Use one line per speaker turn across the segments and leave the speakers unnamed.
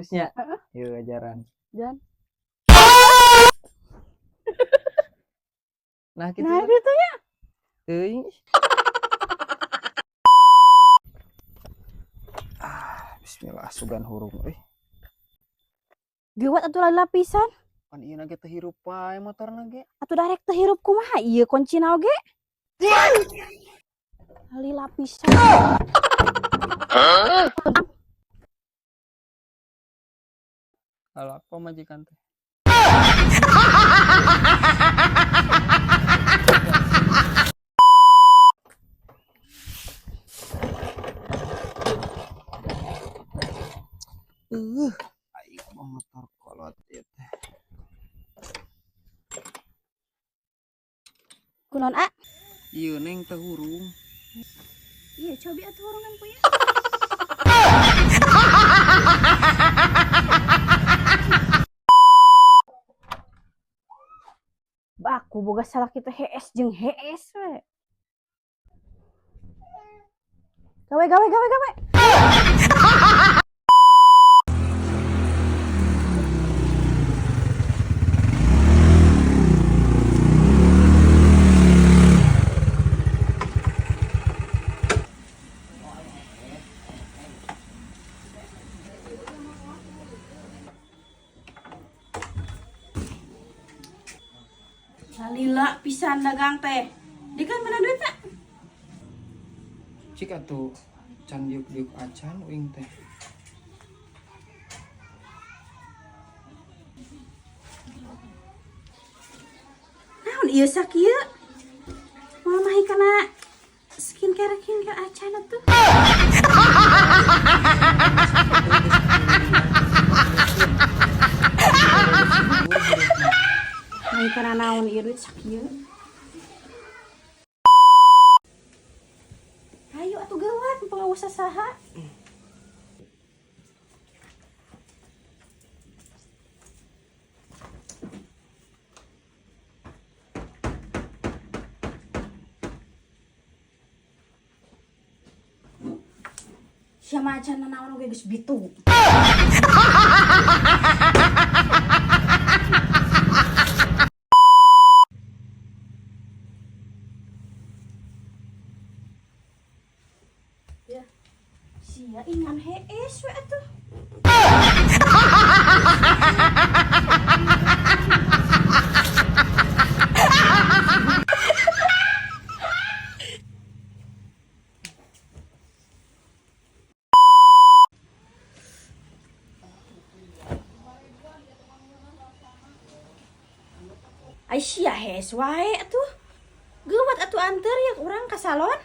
Terusnya, yuk ajaran.
Jan.
Nah gitu.
Nah gitu ya.
Teuing. Bismillah sugan hurung
Gewat atuh lapisan.
Pan ieu nage teh hirup wae motorna ge.
Atuh darek teh hirup kumaha ieu kuncina oge. Kali lapisan.
Kalau apa majikan teh? Aing mah motor kolot ieu teh.
Kunaon a?
Ieu neng teh hurung.
Iya cobi atuh horongan ku ya. Baku boga salah kita HS jeung HS we. Gawe. Salila pisan dagang teh. Di kan mana duit tak?
Cik atuh can diuk-diuk acan uing teh.
Naon ieu sakieu? Moal mahi kana skincare acan atuh. Mahi kana naon ieu duit sakieu? Ayo atuh geuwat pengawas saha? Sia macan naon oge geus bitu. Ya. Sia ingan HS we atuh. Ai sia HS wae atuh. Geuwat atuh anter ya urang ka salon.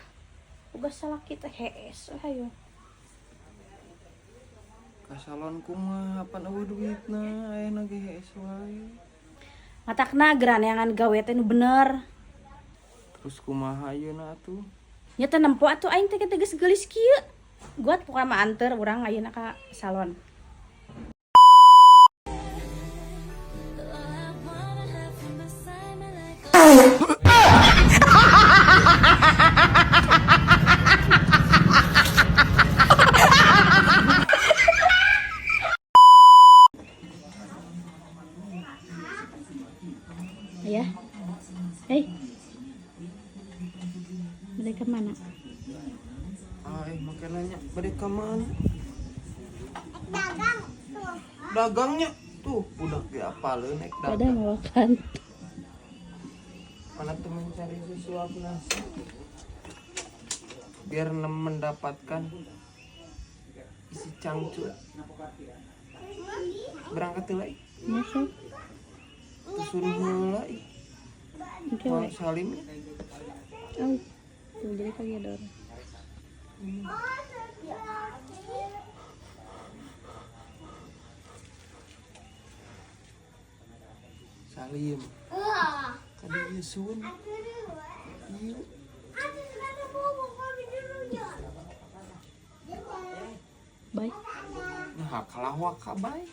Ugas salah kita HS hayo.
Ka salon kumaha pan eueuh duitna aya ge HS wae.
Matakna geraneangan gawe teh nu bener.
Terus kumaha ayeuna atuh?
Nya teh nempo atuh aing teh geus geulis kieu. Guat pokona mah anter urang ayeuna ka salon. Ayah, hei, balik ke mana?
Makin nanya balik ke mana? Dagangnya tuh udah kayak apa lu naik
Ada
dagang.
mau makan.
Mana tuh mencari sesuap nasi biar mendapatkan isi cangcut. Berangkat lagi.
Masuk.
Suruh mulai.
Oke.
Mau salim.
Oh, tuh jadi kayak ada orang.
Salim. Tadi Yusun. Iya.
Bye.
Nah, kalah wakabai.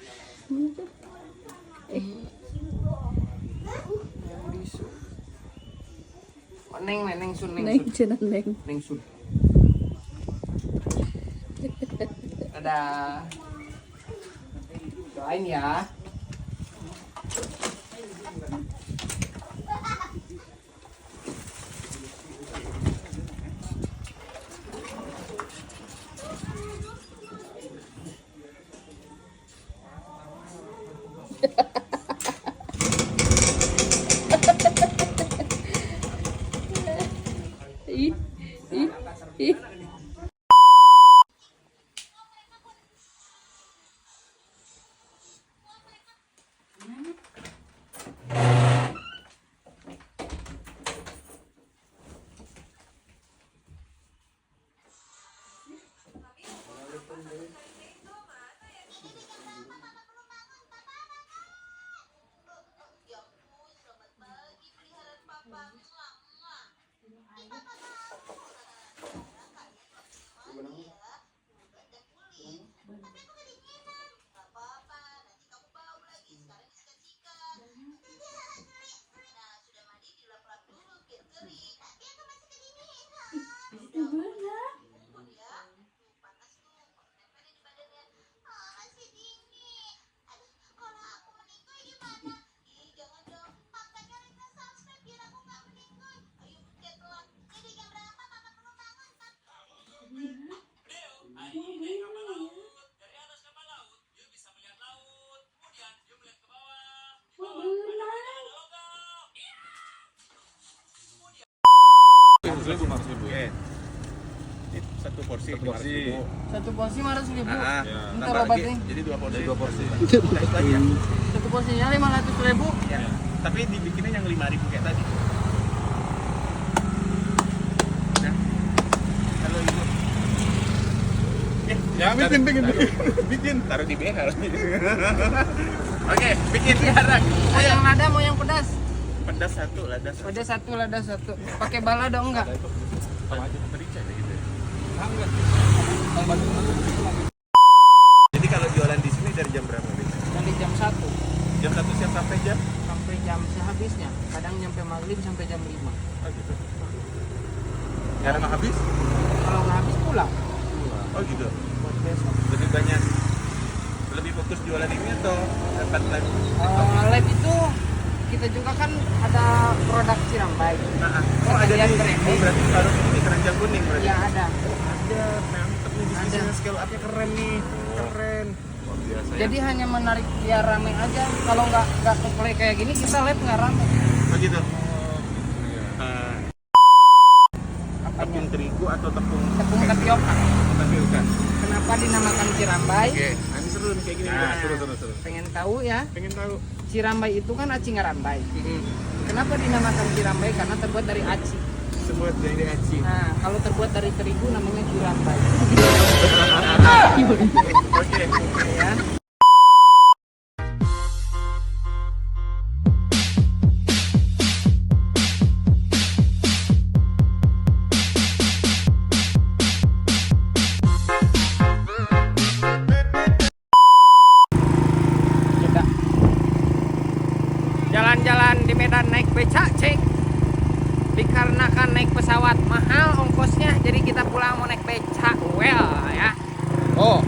Yang bisu. Oh, neng sun.
Neng cenah neng.
Neng sun. Dadah. lain ya.
Ih, ih, ih.
Seribu, 500.000. Ini satu porsi.
Satu porsi 500.000. Ntar
Tambah lagi,
obatnya.
jadi 2 porsi. Jadi 2 porsi.
Satu porsinya 500.000.
Ya. Tapi dibikinnya yang 5.000 kayak tadi. Udah. Halo ibu. Ya bikin. Taruh di BH. Oke, bikin sekarang.
Mau yang lada, mau yang pedas?
Pedas satu, lada satu.
Pedas satu, lada satu. Pakai balado enggak?
Sama aja merica deh gitu. Jadi kalau jualan di sini dari jam berapa gitu?
Dari jam 1
Jam 1 siang sampai jam?
sampai jam sehabisnya. Kadang nyampe maghrib sampai jam 5.
Oh gitu. Nggak ada habis?
Kalau nggak habis pulang.
Oh gitu.
Buat besok.
Lebih banyak, lebih fokus jualan ini atau dapat live?
Live itu kita juga kan ada produk Cirambay.
Oh ada
Yang
di
trending.
oh, berarti baru ini keranjang kuning berarti.
Ya ada.
Ada, mantep nih bisnisnya,
Ada.
scale up-nya keren nih, keren. Luar biasa ya.
Jadi hanya menarik biar rame aja. Kalau nggak play kayak gini kita live nggak rame.
Begitu.
Apanya?
Tepung terigu atau tepung
Tepung tapioka.
tapioka?
Kenapa dinamakan Cirambay?
Oke, nah, ini seru nih kayak gini.
Nah,
Seru.
pengen tahu ya?
Pengen tahu.
Cirambay itu kan aci ngarambai. Kenapa dinamakan Cirambay? Karena terbuat dari aci.
Sebuat dari aci.
Nah, kalau terbuat dari terigu namanya Cirambay.
Oke.
Ya. Coba. Jalan-jalan di Medan naik becak, cek. Dikarenakan naik pesawat mahal ongkosnya, jadi kita pulang mau naik becak. Well, ya. Oh.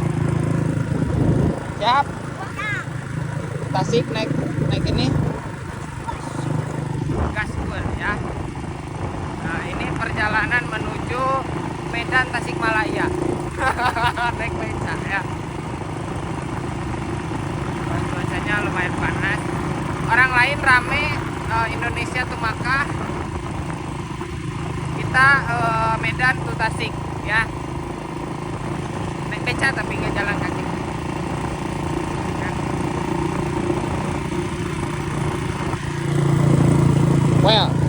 Siap. Tasik naik ini. Gaspur ya. Nah, ini perjalanan menuju Medan Tasikmalaya. Naik becak ya. Cuacanya lumayan panas. Orang lain rame, Indonesia tuh Makkah. Kita Medan tuh Tasik ya. Naik becak tapi nggak jalan kaki. Ya. Well.